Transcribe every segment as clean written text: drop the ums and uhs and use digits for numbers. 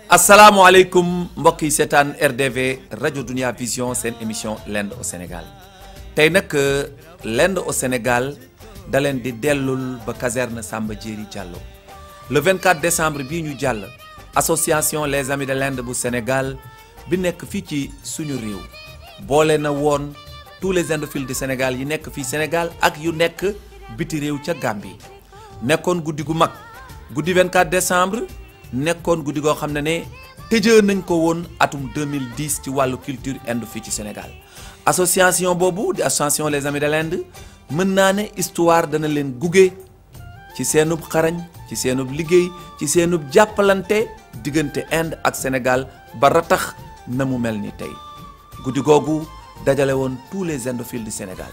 asalaamaaleykum mbokk yi seetaan RDV rajo Dunia Vision seen émission l'Inde au Sénégal tey nag l'Inde au Sénégal da leen di dellul ba caserne Samba Diéry Diallo le 24 décembre bii ñu jàll association les amis de l'Inde bu Sénégal bi nekk fii ci suñu réew boole na woon tous les indophiles du Sénégal yi nekk fii Sénégal ak yu nekk biti réew ca Gambie nekkoon guddi gu mag guddi 24 décembre nekkoon guddi goo xam ne tëjee nañ ko woon atum 2010 ci wàllu culture inde fii ci Sénégal association boobu di association les amis de l'Inde mën naa ne histoire dana leen gunge ci seenub xarañ ci seenub liggéey ci seenub jàppalante diggante Inde ak Sénégal ba ratax na mu mel ni tey guddi googu dajale woon tous les indophiles du Sénégal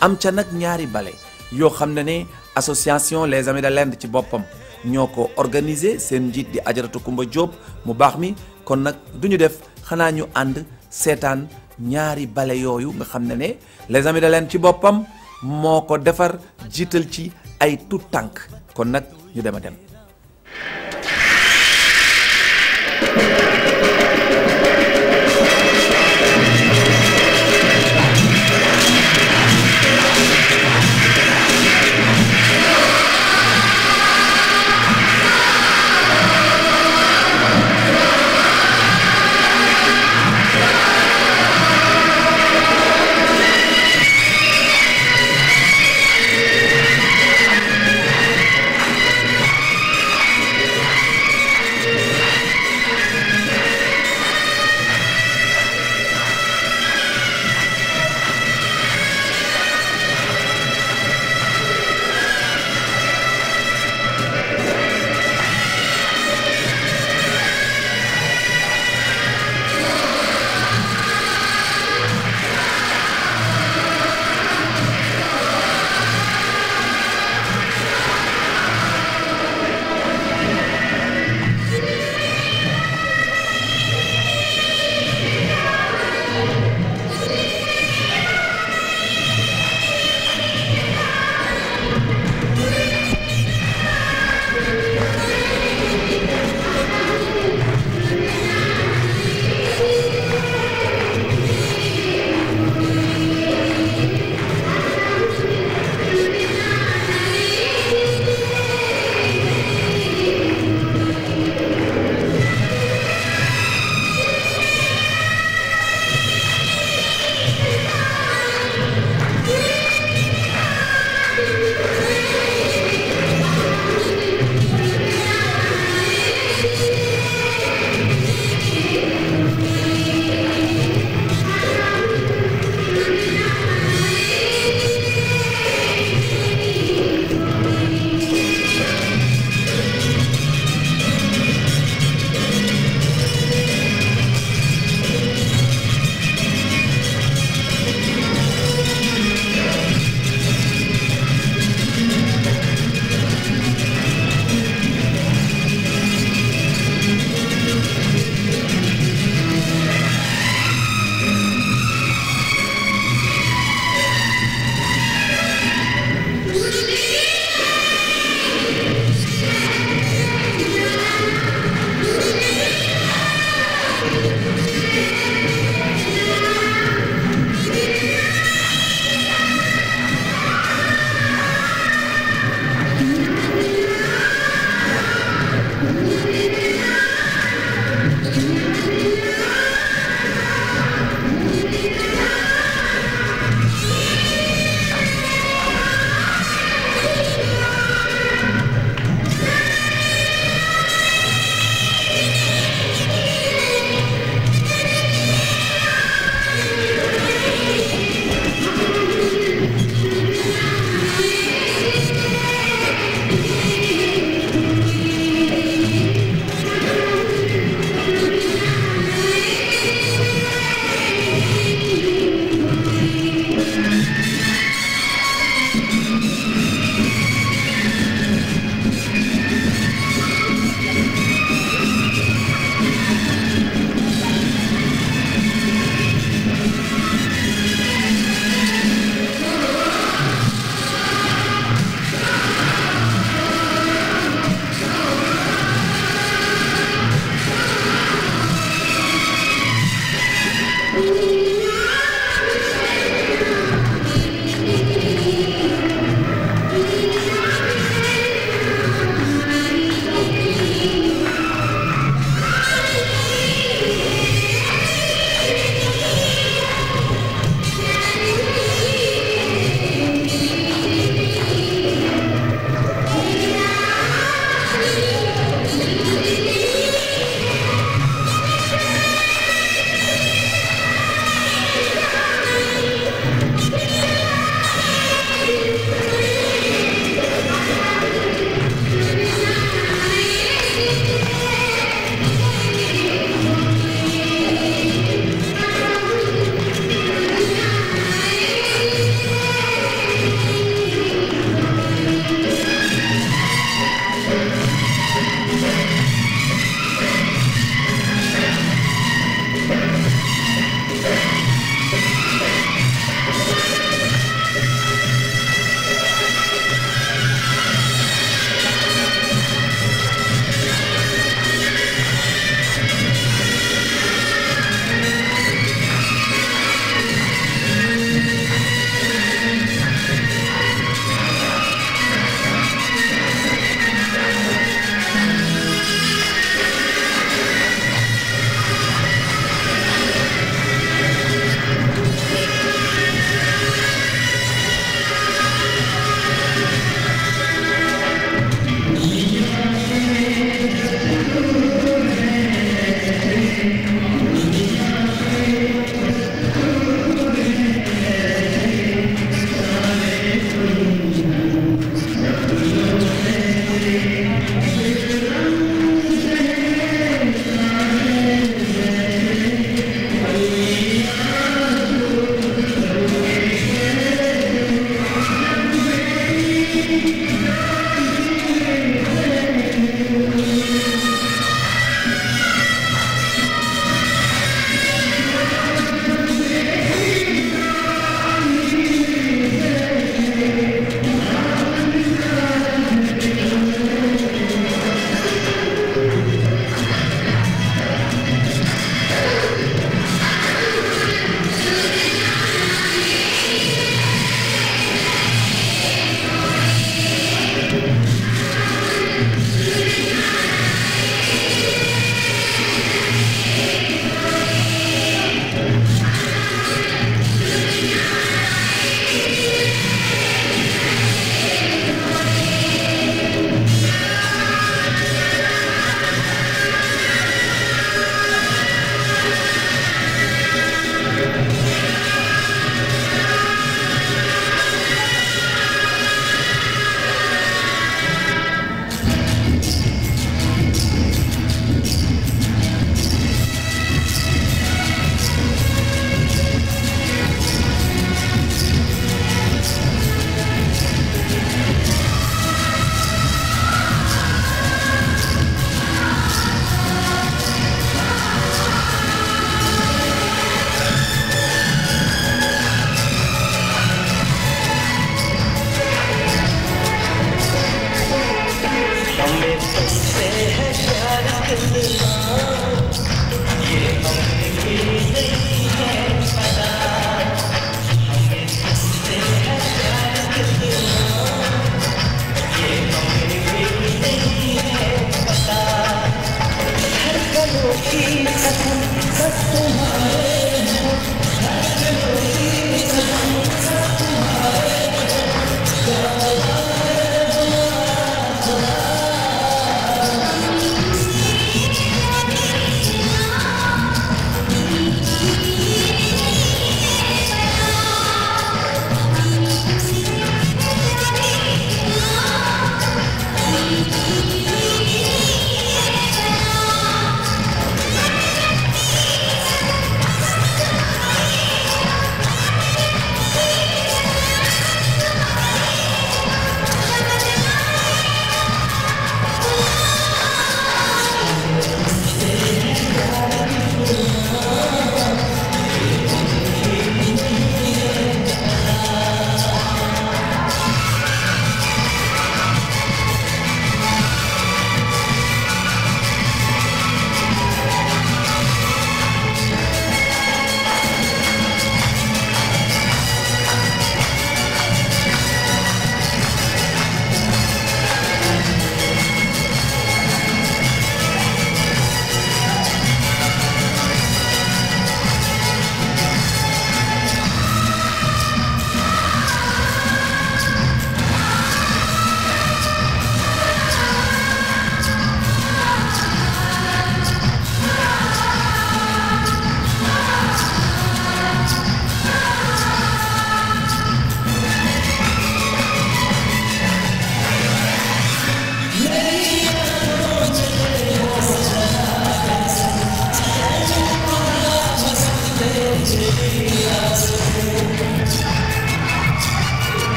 am ca nag ñaari bale yoo xam ne association les amis de l'Inde ci boppam ñoo ko organisé seen njiit di Ajaratu Kumba Diop mu baax mi kon nag du ñu def xanaa ñu ànd seetaan ñaari bale yooyu nga xam ne les amis de l'Inde ci boppam moo ko defar jiital ci ay tout tànk kon nag ñu dem a dem.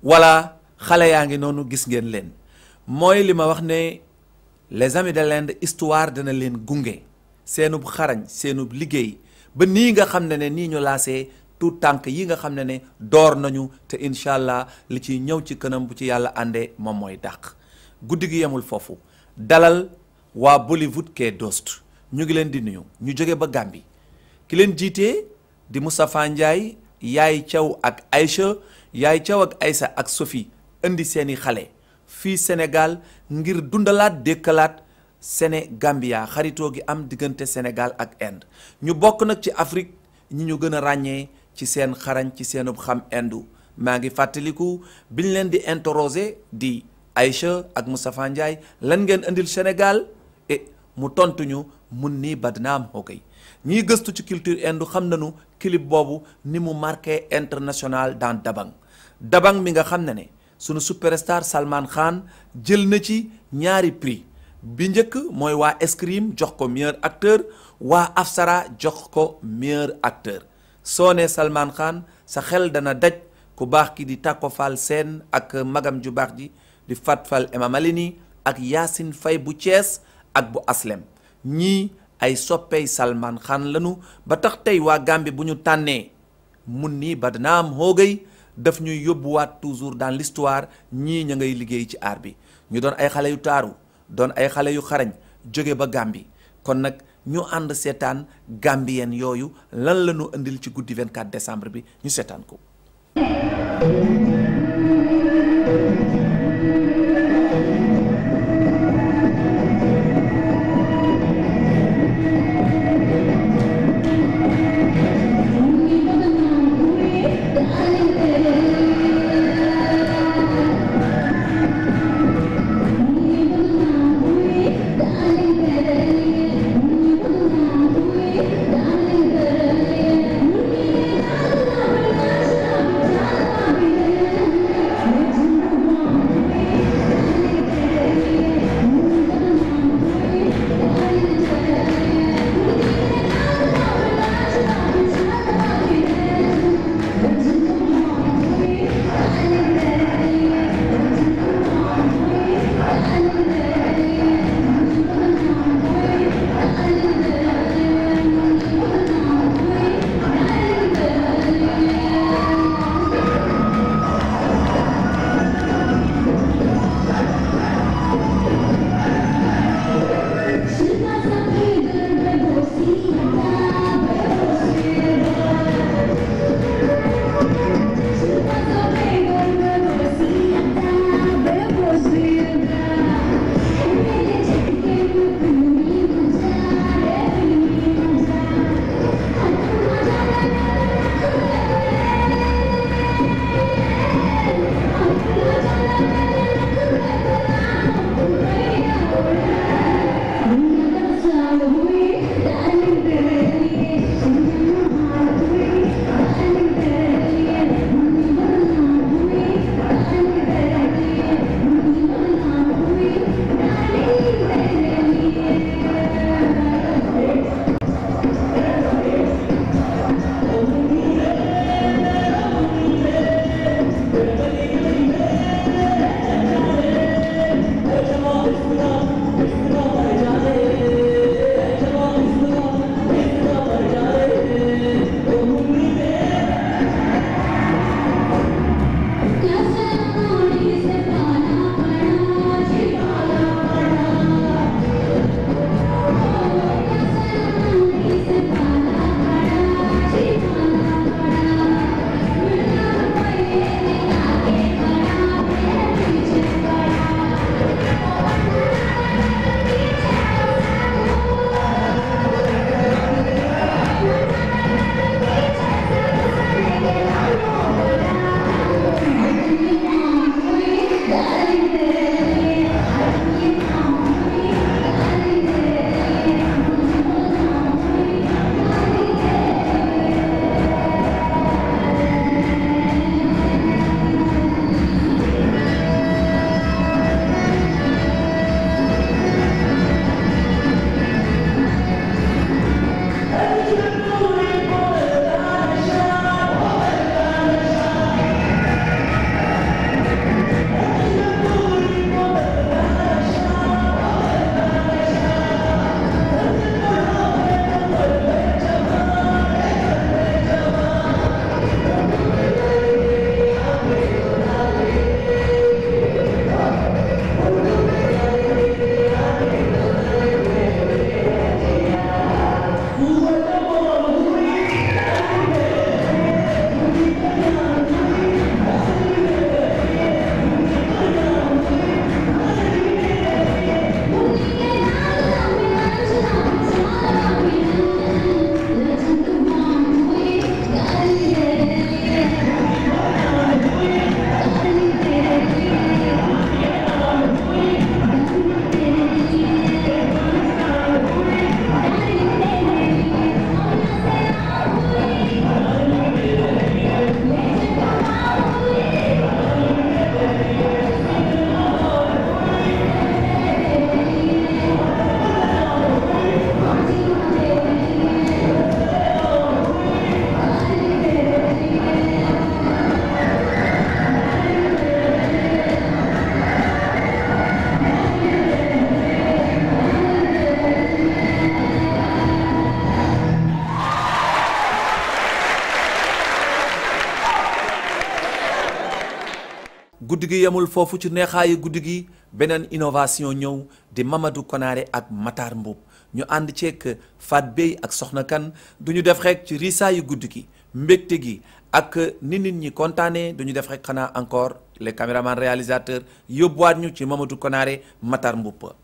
voilà xale yaa ngi noonu gis ngeen leen mooy li ma wax ne les amis de l'Inde histoire dana leen gunge seenub xarañ seenub liggéey ba nii nga xam ne nii ñu laasee tout tànk yi nga xam ne door nañu te incha allah li ciy ñëw ci kanam bu ci yàlla àndee moom mooy dàq guddi gi yemul foofu dalal waa Bollywood Quai d'Ost ñu ngi leen di nuyu ñu jóge ba Gambie ki leen jiitee di Moustapha Ndiaye Yaay Thiaw ak Aïcha Yaay Thiaw ak Aïssa ak Sophie indi seeni xale fii Sénégal ngir dundalaat dékkalaat Sénégambia xaritoo gi am diggante Sénégal ak Inde ñu bokk nag ci Afrique ñi ñu gën a ràññee ci seen xarañ ci seenub xam indu maa ngi fàttaliku biñ leen di interroger di Aïcha ak Moustapha Ndiaye lan ngeen indil Sénégal mu tontuñu mun nii badnaam hookay ñiy gëstu ci culture indu xam nañu clip boobu ni mu marqué international dans Dabang mi nga xam ne sunu superstar Salman Khan jël na ci ñaari prix bi njëkk mooy waa Escrime jox ko meilleur acteur waa Afsara jox ko meilleur acteur soo nee Salman Khan sa xel dana daj ku baax ki di Tako Fall Sène ak magam ju baax ji di Fat Fall Emma Malini ak Yacine Faye bu Thiès ak bu Aslem ñii ay soppey Salman Khan lanu ba tax tey waa Gambie bu ñu tànnee mun nii badnaam hoogay daf ñuy yóbbuwaat toujours dans l'histoire ñii ña ngay liggéey ci art bi ñu doon ay xale yu taaru doon ay xale yu xarañ jóge ba Gambie kon nag ñu ànd seetaan gambien yooyu lan la ñu indil ci guddi 24 décembre bi ñu seetaan ko. guddi gi yemul foofu ci neexaayu guddi gi beneen innovation ñëw di Mamadou Konaré ak Matar Mboup ñu ànd ceeg Fat Bey ak Soxna Kan du ñu def rek ci riisaayu guddi gi mbégte gi ak ni nit ñi kontaanee du ñu def rek xanaa encore les caméramans réalisateurs yóbbuwaat ñu ci Mamadou Konaré Matar Mboup.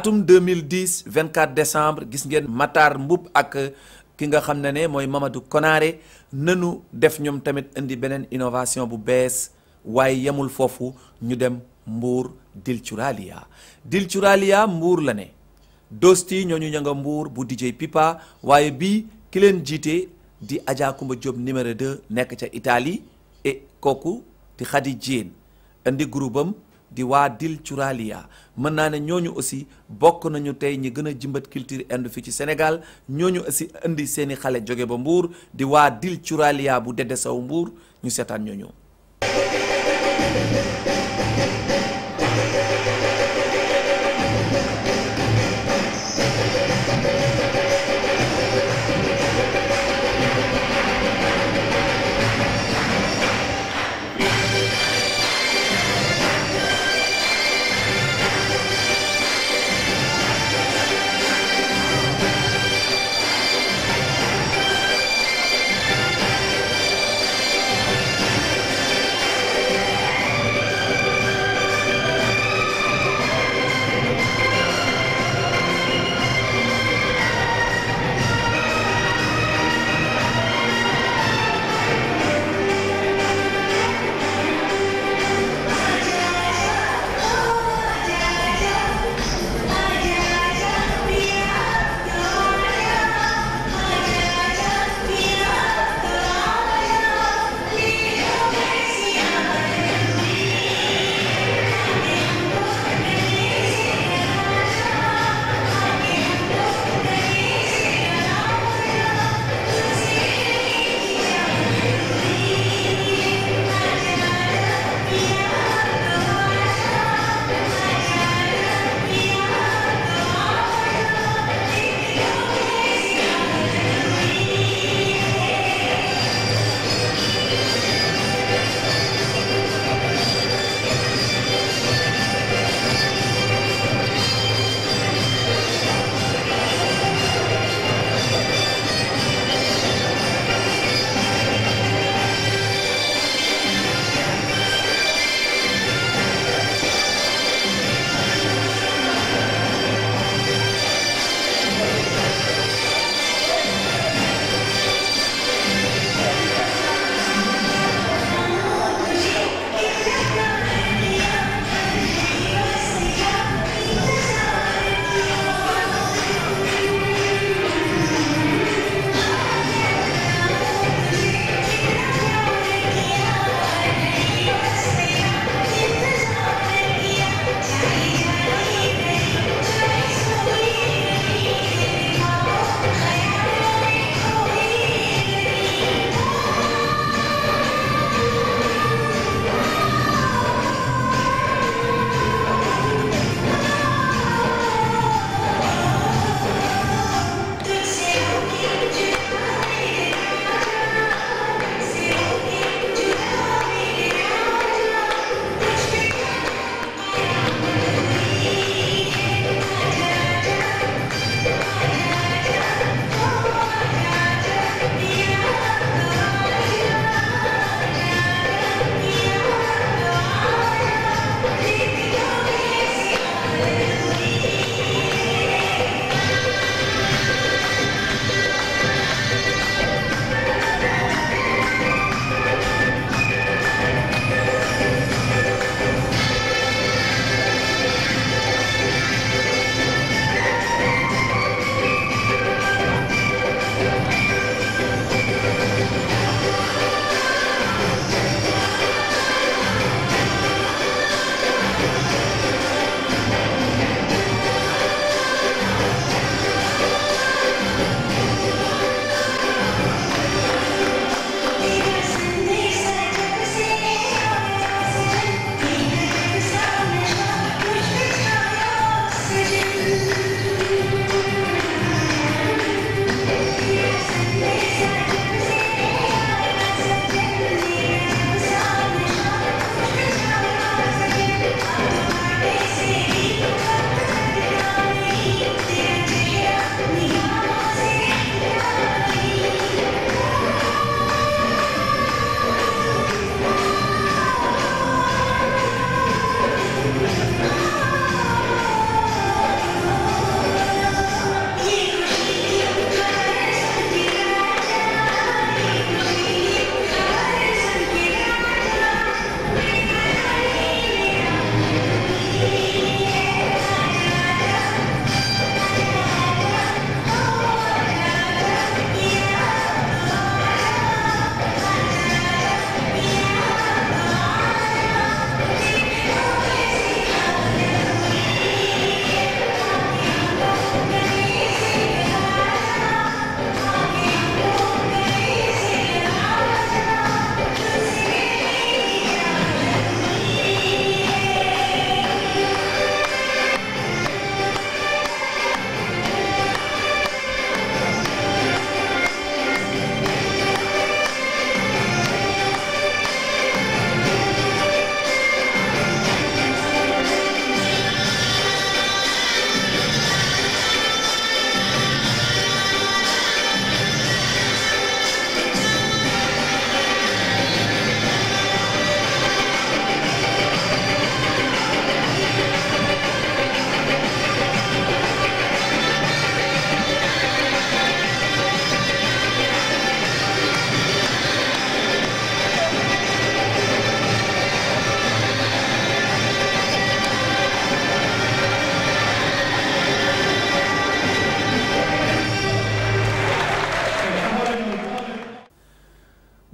atum 2010 24 décembre gis ngeen Matar Mboup ak ki nga xam ne mooy Mamadou Konaré nanu def ñoom tamit indi beneen innovation bu bees waaye yemul foofu ñu dem Mbour Dilcuralia Mbour la ne Dosti ñooñu ña nga Mbour bu DJ Pipa waaye bii ki leen jiite di Adja Kumba Diop numéro 2 nekk ca Italie et kooku di Khady Diène indi groupe am di waa Dilcuralia mën naa ne ñooñu aussi bokk nañu tey ñi gën a jëmbat culture indo fii ci Sénégal ñooñu aussi indi seeni xale jóge ba Mbour di waa Dilcuralia bu Dede Sow Mbour ñu seetaan ñooñu.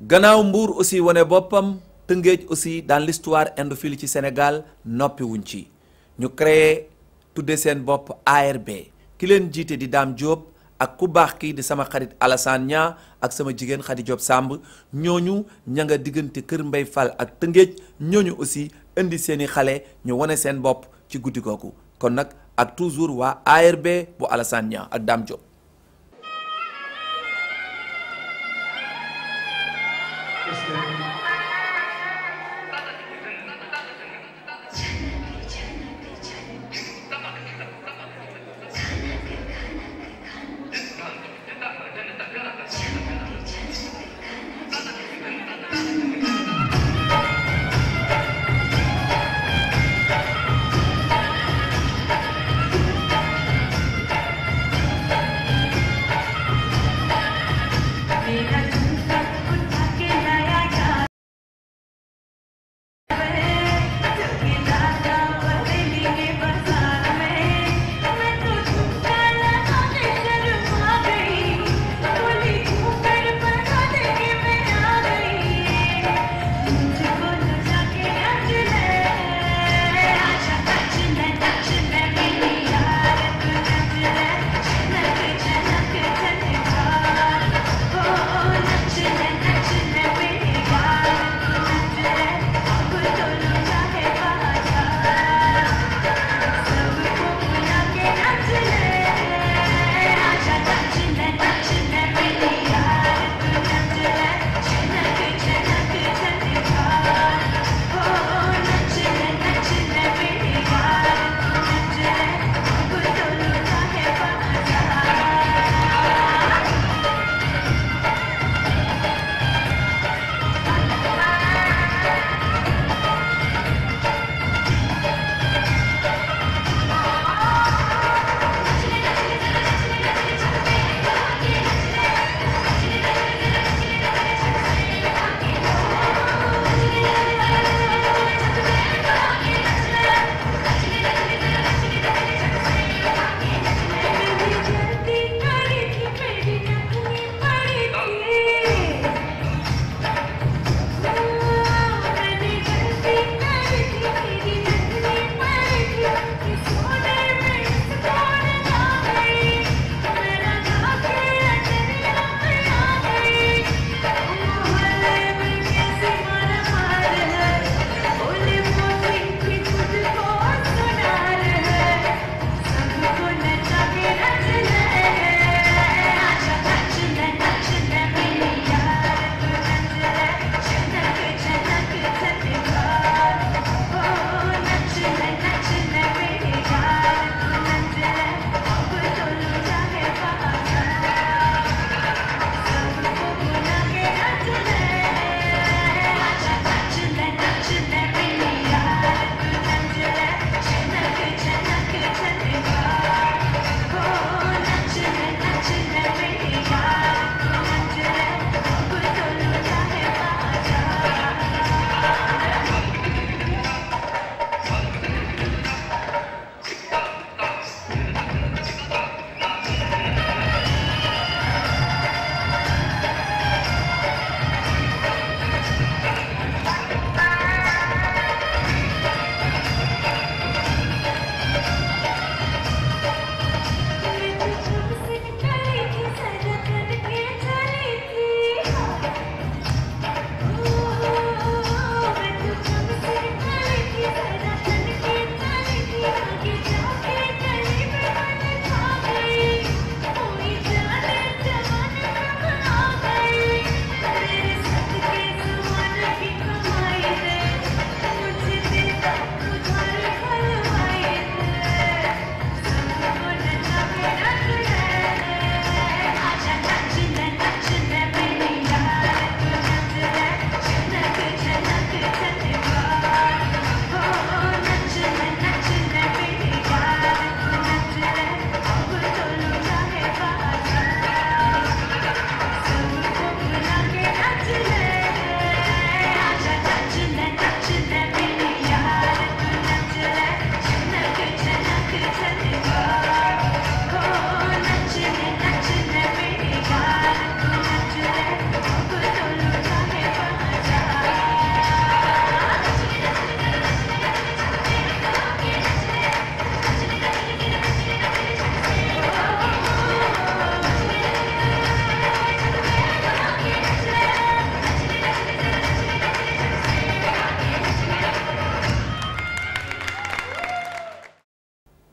gannaaw Mbour aussi wane boppam Tëngéej aussi dans l'histoire indophile ci Sénégal noppi wuñ ci ñu créé tudde seen bopp ARB ki leen jiite di Dame Diop ak ku baax kii di sama xarit Alassane Nia ak sama jigéen Khady Diop Samb ñooñu ña nga diggante Kër Mbay Fall ak Tëngéej ñooñu aussi indi seeni xale ñu wane seen bopp ci guddi googu kon nag ak toujours waa ARB bu Alassane Nia ak Dame Diop.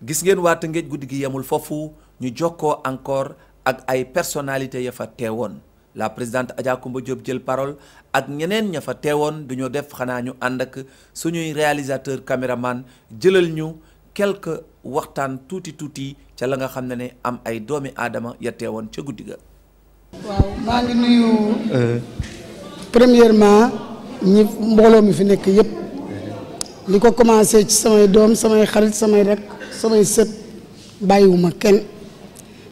gis ngeen waa Tëngéej guddi gi yemul foofu ñu jokkoo encore ak ay personnalité ya fa teewoon la présidente Adja Koumba Diop jël parole ak ñeneen ña fa teewoon duñu def xanaa ñu ànd ak suñuy réalisateur caméraman jëlal ñu quelque waxtaan tuuti ca la nga xam ne am ay doomi aadama ya teewoon ca guddi ga. waaw maa ngi nuyu premièrement ñi mbooloo mi fi nekk yëpp li ko commencé ci samay doom samay xarit samay rek samay sët bàyyiwuma kenn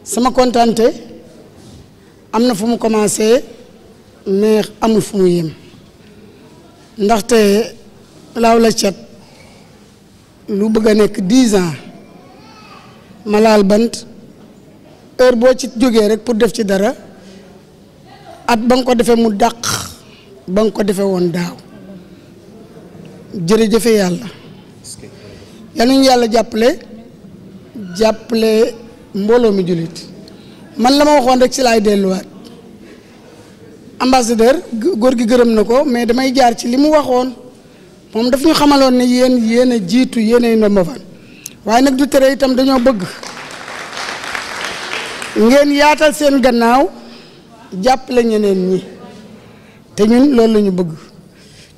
sama kontaante am na fu mu commencé mais amul fu mu yem ndaxte laaw la cat lu bëgg a nekk 10 ans ma laal bant heure boo ci jógee rek pour def ci dara at ba nga ko defee mu dàq ba nga ko defee woon daaw jërëjëfe yàlla yal nañu yàlla jàppale mbooloo mi jullit man la ma waxoon rek ci laay delluwaat ambassadeur góor gi gërëm na ko mais damay jaar ci li mu waxoon moom daf ñu xamaloon ne yéen a jiitu yéenay ndomba fan waaye nag du tere itam dañoo bëgg ngeen yaatal seen gannaaw jàppale ñeneen ñi te ñun loolu la ñu bëgg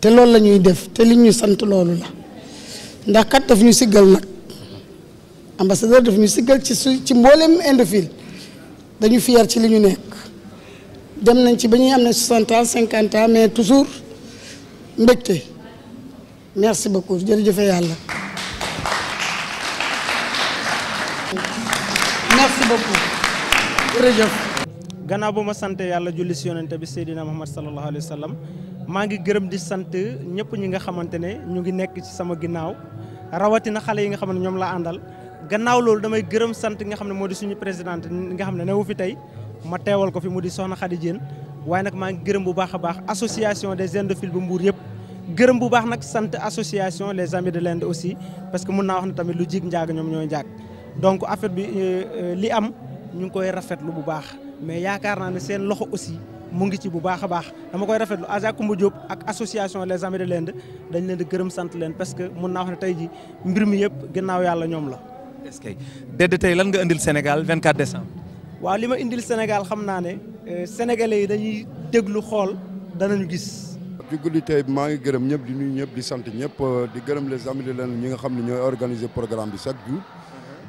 te loolu la ñuy def te li ñu sant loolu la ndax kat daf ñu siggal nag ambassadeur daf ñu siggal ci mboolem Indophile dañu fier ci li ñu nekk dem nañ ci ba ñuy am na 60 ans 50 ans mais toujours mbégte merci beaucoup jërëjëf yàlla merci beaucoup jërëjëf. gannaaw ba ma sant yàlla julli si yonente bi Seydina Muhammad sallallahu alayhi wa sallam maa ngi gërëm di sant ñëpp ñi nga xamante ne ñu ngi nekk ci sama ginnaaw rawatina xale yi nga xam ne ñoom la àndal gannaaw loolu damay gërëm sant nga xam ne moo di suñu présidente nga xam ne newu fi tey ma teewal ko fi mu di Soxna Khady Diène waaye nag maa ngi gërëm bu baax a baax association des Indophiles bu Mbour yëpp gërëm bu baax nag sant association les amis de l'Inde aussi parce que mun naa wax ne tamit lu jig njaag ñoom ñooy njaag donc affaire bi li am ñu ngi koy rafetlu bu baax mais yaakaar naa ne seen loxo aussi mu ngi ci bu baax a baax dama koy rafetlu Adja Koumba Diop ak association les amis de l'Inde dañ leen di gërëm sant leen parce que mun naa wax ne tey ji mbir mi yëpp gannaaw yàlla ñoom la. est-ce que déedéet tey lan nga indil Sénégal 24 décembre. waaw li ma indil Sénégal xam naa ne sénégalais yi dañuy déglu xool danañu gis. ci guddi tey maa ngi gërëm ñëpp di nuyu ñëpp di sant ñëpp di gërëm les amis de l'Inde ñi nga xam ne ñooy organiser programme bi chaque jour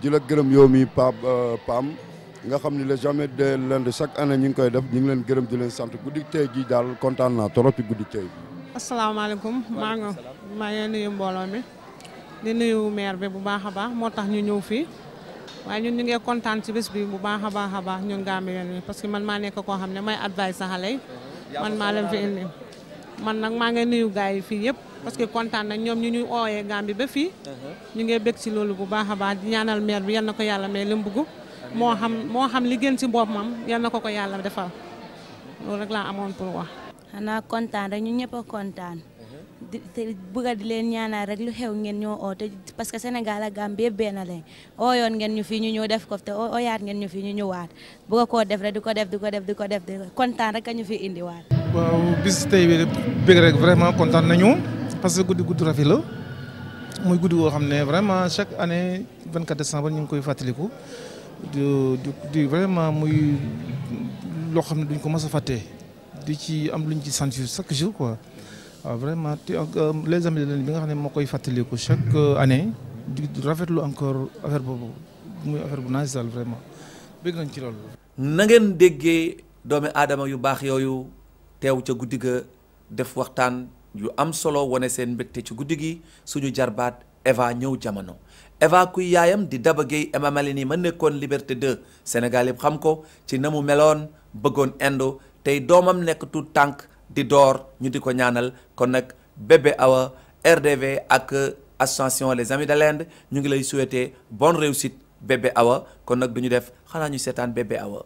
di la gërëm yow mi Pam nga xam ne les amis de l'Inde chaque année ñu ngi koy def ñu ngi leen gërëm di leen sant guddi tey ji daal kontaan naa trop ci guddi tey bi. asalaamaaleykum maa ngi nuyu mbooloo mi di nuyu maire bi bu baax a baax moo tax ñu ñëw fii waaye ñun ñu ngi kontaan ci bés bi bu baax a baax ñun Gambien yi parce que man maa nekk koo xam ne may advice sa xale yi man maa leen fi indi man nag maa ngi nuyu gars yi fii yëpp parce que kontaan nañ ñoom ñu ñuy ooyee Gambie ba fii ñu ngi bég ci loolu bu baax a baax di ñaanal maire bi yal na ko yàlla may li mu bëgg moo xam li gën ci boppam yal na ko yàlla defal loolu rek laa amoon pour wax. xanaa kontaan rek ñu ñëpp a kontaan te bëgg di leen ñaanal rek lu xew ngeen ñoo oo te parce que Sénégal ak Gambie yëpp benn lañ ooyoon ngeen ñu fii ñu ñëw def ko te ooyaat ngeen ñu fii ñu ñëwaat bëgg koo def rek di ko def kontaan rek a ñu fi indiwaat. waaw bis tey bi bëgg rek vraiment kontaan nañu parce que guddi rafet la muy guddi goo xam ne vraiment chaque année 24 décembre ñu ngi koy fàttaliku di vraiment muy loo xam ne duñ ko mës a fàtte di ci am luñ ci sentir chaque jour quoi. waaw vraiment les amis de l'Inde bi nga xam ne moo koy fàttaliku chaque année di rafetlu encore affaire boobu muy affaire bu naaj daal vraiment bëgg nañ ci loolu. na ngeen déggee doomi aadama yu baax yooyu teew ca guddi ga def waxtaan yu am solo wane seen mbégte ci guddi gi suñu jarbaat Eva ñëw jamono Eva kuy yaayam di Daba Gueye Emma Malini ma nekkoon Liberté 2 Sénégal yëpp xam ko ci na mu meloon bëggoon Indo tey doomam nekk tout tànk di door ñu di ko ñaanal kon nag bébé Awa RDV ak association les amis de l'Inde ñu ngi lay souhaiter bonne réussite bébé Awa kon nag du ñu def xanaa ñu seetaan bébé Awa.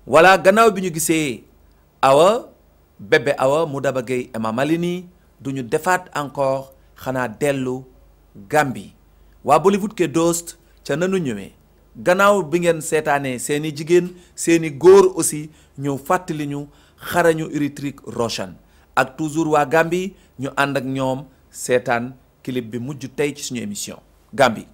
voilà gannaaw bi ñu gisee Awa bébé Awa mu Daba Gueye et Mama Lini duñu defaat encore xanaa dellu Gambie waa Bollywood ke Dost ca nanu ñëwee gannaaw bi ngeen seetaanee seeni jigéen seeni góor aussi ñëw fàttali ñu xarañu Hrithik Roshan ak toujours waa Gambie ñu ànd ak ñoom seetaan clip bi mujj tey ci suñu émission Gambie.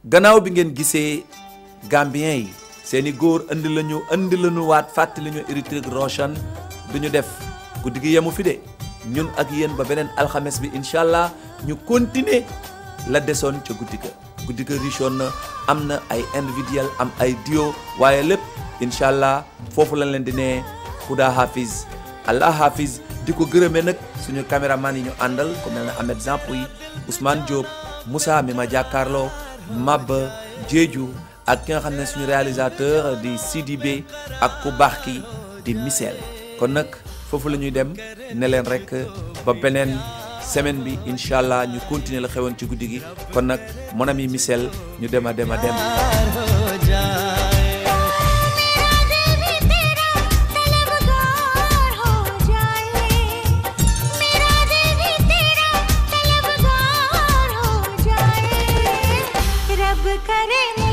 gannaaw bi ngeen gisee Gambien yi seeni góor andi lañu waat fàttali ñu Héritage Roshan duñu def guddi gi yemu fi de ñun ak yéen ba beneen alxames bi incha allah ñu continuer la desoon ca guddi ga richoon na am na ay individuel am ay duo waaye lépp incha allah foofu lañ leen di ne Khuda Hafiz Allah Hafiz di ko gërëmee nag suñu caméraman yi ñu àndal ku mel ne Ahmed Zampoui Ousmane Diop Moussa mi ma jàkkaarloo Mabba Diédhiou ak ki nga xam ne suñu réalisateur di Sidibé ak ku baax ki di Michel kon nag foofu la ñuy dem ne leen rek ba beneen semaine bi incha allah ñu continuer la xewoon ci guddi gi kon nag mon ami Michel ñu dem. करे